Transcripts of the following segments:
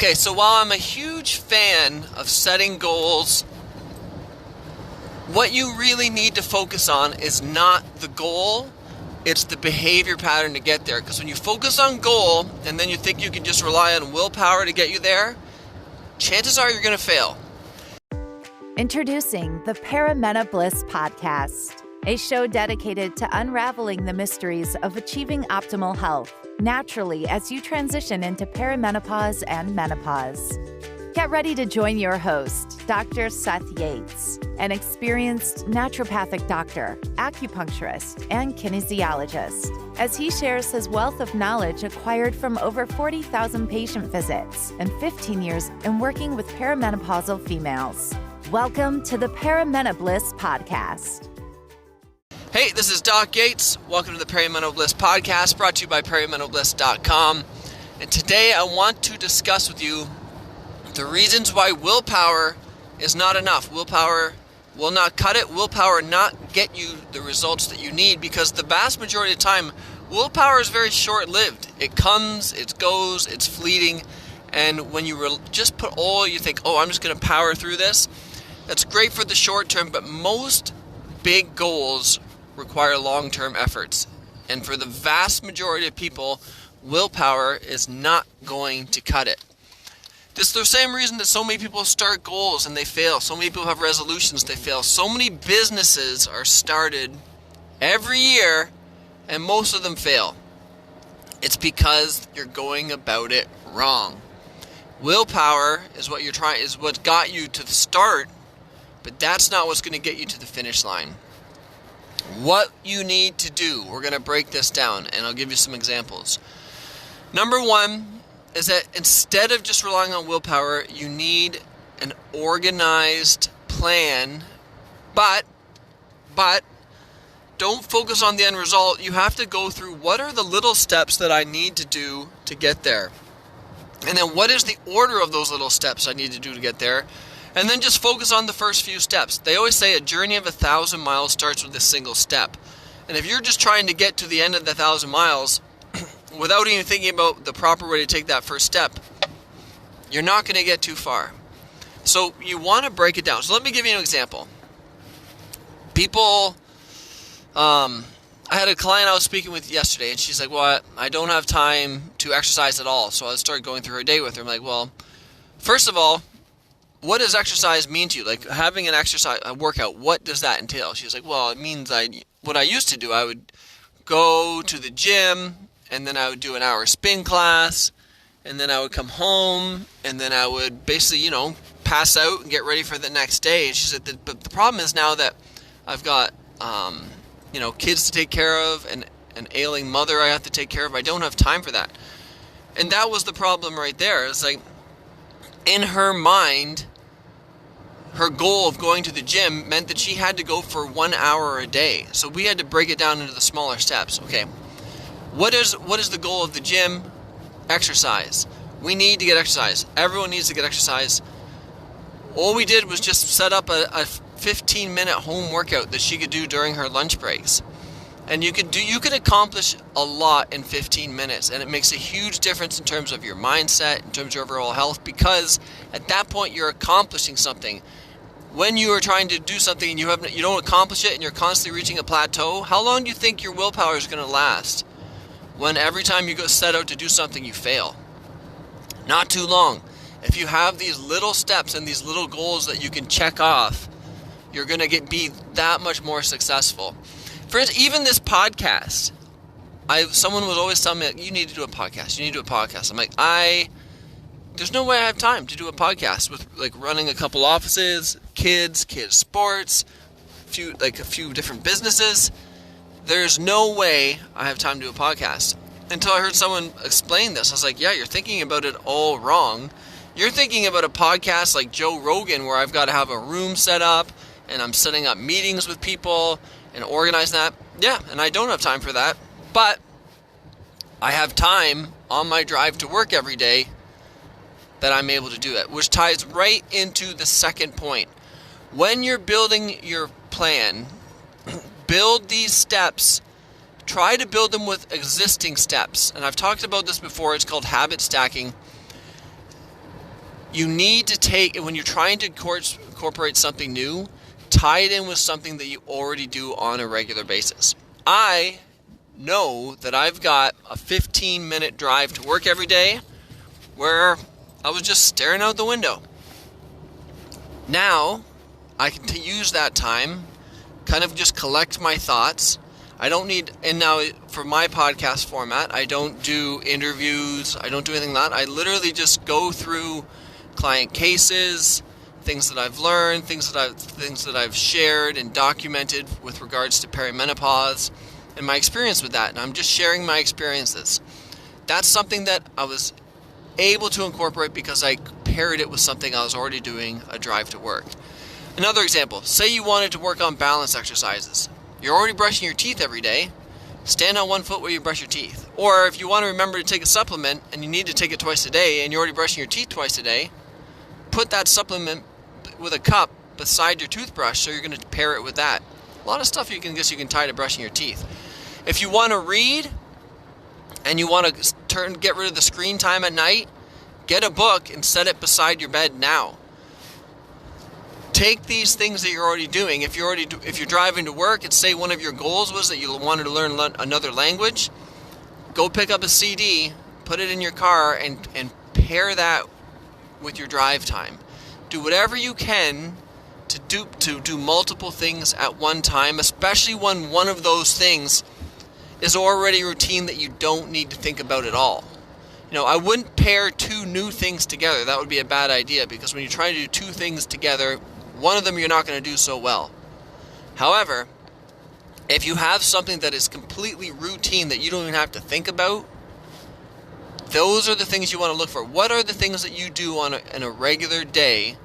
Okay, so while I'm a huge fan of setting goals, what you really need to focus on is not the goal, it's the behavior pattern to get there. Because when you focus on goal and then you think you can just rely on willpower to get you there, chances are you're going to fail. Introducing the Paramena Bliss Podcast, a show dedicated to unraveling the mysteries of achieving optimal health naturally as you transition into perimenopause and menopause. Get ready to join your host, Dr. Seth Yates, an experienced naturopathic doctor, acupuncturist, and kinesiologist, as he shares his wealth of knowledge acquired from over 40,000 patient visits and 15 years in working with perimenopausal females. Welcome to the Paramena Bliss Podcast. Hey, this is Doc Yates. Welcome to the Paramena Bliss Podcast, brought to you by perimenobliss.com. And today I want to discuss with you the reasons why willpower is not enough. Willpower will not cut it. Willpower not get you the results that you need, because the vast majority of the time, willpower is very short-lived. It comes, it goes, it's fleeting. And when you just put all, you think, I'm just going to power through this. That's great for the short term, but most big goals require long-term efforts. And for the vast majority of people, willpower is not going to cut it. This is the same reason that so many people start goals and they fail. So many people have resolutions, they fail. So many businesses are started every year and most of them fail. It's because you're going about it wrong. Willpower is what got you to the start, but that's not what's going to get you to the finish line. What you need to do, we're going to break this down, and I'll give you some examples. Number one is that instead of just relying on willpower, you need an organized plan, but don't focus on the end result. You have to go through what are the little steps that I need to do to get there. And then what is the order of those little steps I need to do to get there? And then just focus on the first few steps. They always say a journey of 1,000 miles starts with a single step. And if you're just trying to get to the end of the 1,000 miles without even thinking about the proper way to take that first step, you're not going to get too far. So you want to break it down. So let me give you an example. People, I had a client I was speaking with yesterday, and she's like, well, I don't have time to exercise at all. So I started going through her day with her. I'm like, well, first of all, what does exercise mean to you? Like having a workout, what does that entail? She's like, well, it means what I used to do, I would go to the gym, and then I would do an hour spin class, and then I would come home, and then I would basically, pass out and get ready for the next day. And she said, but the problem is now that I've got, kids to take care of, and an ailing mother I have to take care of. I don't have time for that. And that was the problem right there. It's like, in her mind, her goal of going to the gym meant that she had to go for 1 hour a day. So we had to break it down into the smaller steps. Okay, what is the goal of the gym? Exercise. We need to get exercise. Everyone needs to get exercise. All we did was just set up a 15-minute home workout that she could do during her lunch breaks. And you could accomplish a lot in 15 minutes, and it makes a huge difference in terms of your mindset, in terms of your overall health, because at that point you're accomplishing something. When you are trying to do something and you don't accomplish it and you're constantly reaching a plateau, how long do you think your willpower is going to last? When every time you go set out to do something, you fail. Not too long. If you have these little steps and these little goals that you can check off, you're going to be that much more successful. For instance, even this podcast, someone was always telling me, you need to do a podcast. You need to do a podcast. I'm like, there's no way I have time to do a podcast with like running a couple offices, kids sports, a few different businesses. There's no way I have time to do a podcast. Until I heard someone explain this. I was like, yeah, you're thinking about it all wrong. You're thinking about a podcast like Joe Rogan, where I've got to have a room set up and I'm setting up meetings with people and organize that. Yeah, and I don't have time for that. But I have time on my drive to work every day that I'm able to do it, which ties right into the second point. When you're building your plan, build these steps. Try to build them with existing steps. And I've talked about this before. It's called habit stacking. You need to take, when you're trying to incorporate something new, tie it in with something that you already do on a regular basis. I know that I've got a 15-minute drive to work every day where I was just staring out the window. Now, I can use that time, kind of just collect my thoughts. I don't need, and now for my podcast format, I don't do interviews, I don't do anything like that. I literally just go through client cases, things that I've learned, things that I've shared and documented with regards to perimenopause and my experience with that. And I'm just sharing my experiences. That's something that I was able to incorporate because I paired it with something I was already doing, a drive to work. Another example, say you wanted to work on balance exercises. You're already brushing your teeth every day. Stand on one foot while you brush your teeth. Or if you want to remember to take a supplement and you need to take it twice a day and you're already brushing your teeth twice a day, put that supplement with a cup beside your toothbrush, so you're going to pair it with that. A lot of stuff you can tie to brushing your teeth. If you want to read and you want to get rid of the screen time at night, get a book and set it beside your bed now. Take these things that you're already doing. If you're driving to work and say one of your goals was that you wanted to learn another language, go pick up a CD, put it in your car, and pair that with your drive time. Do whatever you can to do multiple things at one time, especially when one of those things is already a routine that you don't need to think about at all. I wouldn't pair two new things together. That would be a bad idea, because when you're trying to do two things together, one of them you're not going to do so well. However, if you have something that is completely routine that you don't even have to think about, those are the things you want to look for. What are the things that you do in a regular day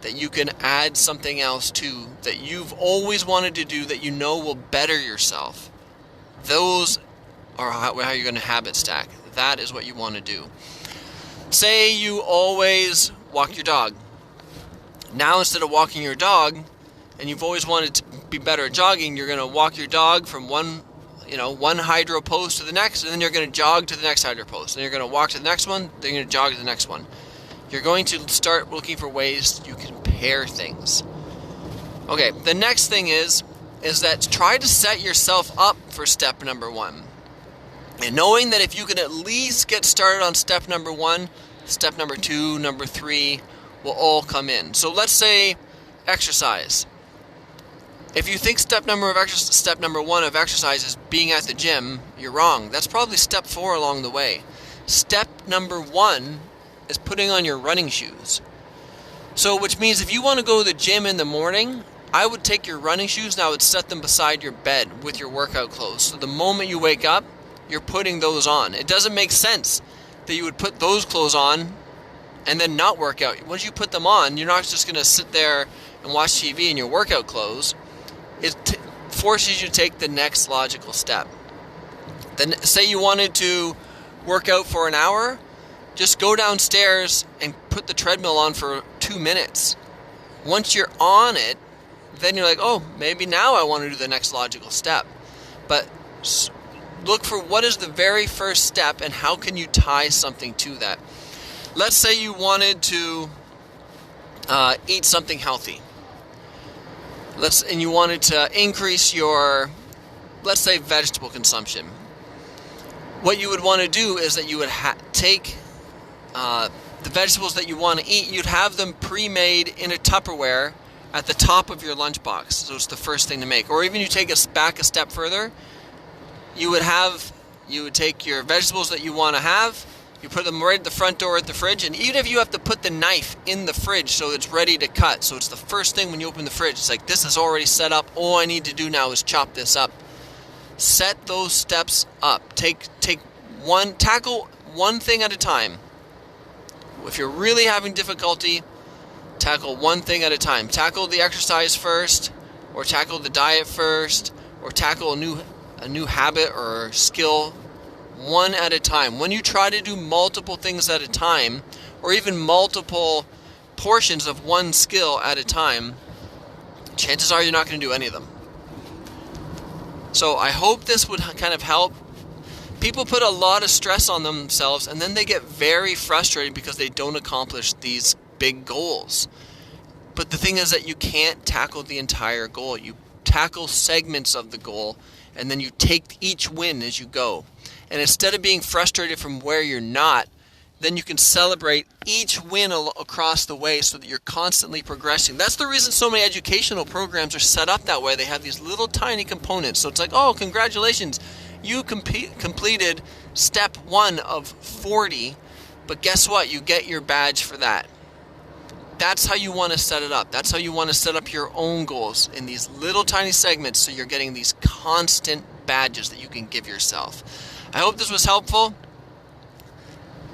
that you can add something else to that you've always wanted to do that you know will better yourself? Those are how you're going to habit stack. That is what you want to do. Say you always walk your dog. Now, instead of walking your dog, and you've always wanted to be better at jogging, you're going to walk your dog from one hydro post to the next, and then you're going to jog to the next hydro post. Then you're going to walk to the next one, then you're going to jog to the next one. You're going to start looking for ways you can pair things. Okay, the next thing is that try to set yourself up for step number 1. And knowing that if you can at least get started on step number 1, step number 2, number 3 will all come in. So let's say exercise. If you think step number 1 of exercise is being at the gym, you're wrong. That's probably step 4 along the way. Step number 1 is putting on your running shoes. So which means if you want to go to the gym in the morning, I would take your running shoes and I would set them beside your bed with your workout clothes. So the moment you wake up, you're putting those on. It doesn't make sense that you would put those clothes on and then not work out. Once you put them on, you're not just going to sit there and watch TV in your workout clothes. It forces you to take the next logical step. Then say you wanted to work out for an hour, just go downstairs and put the treadmill on for 2 minutes. Once you're on it, then you're like, oh, maybe now I want to do the next logical step. But look for what is the very first step and how can you tie something to that. Let's say you wanted to eat something healthy. And you wanted to increase your, let's say, vegetable consumption. What you would want to do is that you would take the vegetables that you want to eat, you'd have them pre-made in a Tupperware at the top of your lunchbox. So it's the first thing to make. Or even you take us back a step further, you would take your vegetables that you want to have, you put them right at the front door at the fridge, and even if you have to put the knife in the fridge so it's ready to cut, so it's the first thing when you open the fridge, it's like, this is already set up, all I need to do now is chop this up. Set those steps up. Tackle one thing at a time. If you're really having difficulty, tackle one thing at a time. Tackle the exercise first, or tackle the diet first, or tackle a new habit or skill, one at a time. When you try to do multiple things at a time, or even multiple portions of one skill at a time, chances are you're not going to do any of them. So I hope this would kind of help. People put a lot of stress on themselves and then they get very frustrated because they don't accomplish these big goals. But the thing is that you can't tackle the entire goal. You tackle segments of the goal, and then you take each win as you go. And instead of being frustrated from where you're not, then you can celebrate each win across the way so that you're constantly progressing. That's the reason so many educational programs are set up that way. They have these little tiny components. So it's like, oh, congratulations, you completed step 1 of 40, but guess what? You get your badge for that. That's how you want to set it up. That's how you want to set up your own goals in these little tiny segments so you're getting these constant badges that you can give yourself. I hope this was helpful.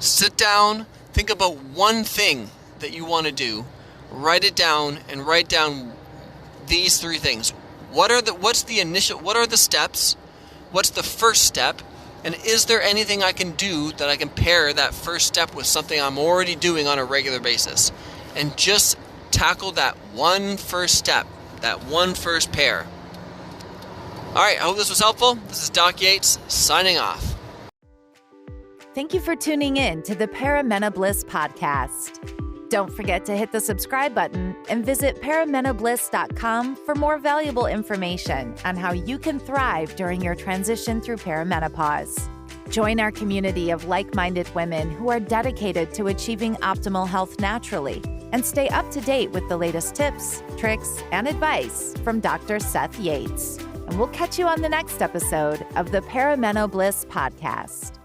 Sit down, think about one thing that you want to do, write it down, and write down these 3 things. What are the steps? What's the first step? And is there anything I can do that I can pair that first step with something I'm already doing on a regular basis? And just tackle that one first step, that one first pair. All right, I hope this was helpful. This is Doc Yates signing off. Thank you for tuning in to the Paramenobliss podcast. Don't forget to hit the subscribe button and visit paramenobliss.com for more valuable information on how you can thrive during your transition through perimenopause. Join our community of like-minded women who are dedicated to achieving optimal health naturally, and stay up to date with the latest tips, tricks, and advice from Dr. Seth Yates. And we'll catch you on the next episode of the Paramenobliss podcast.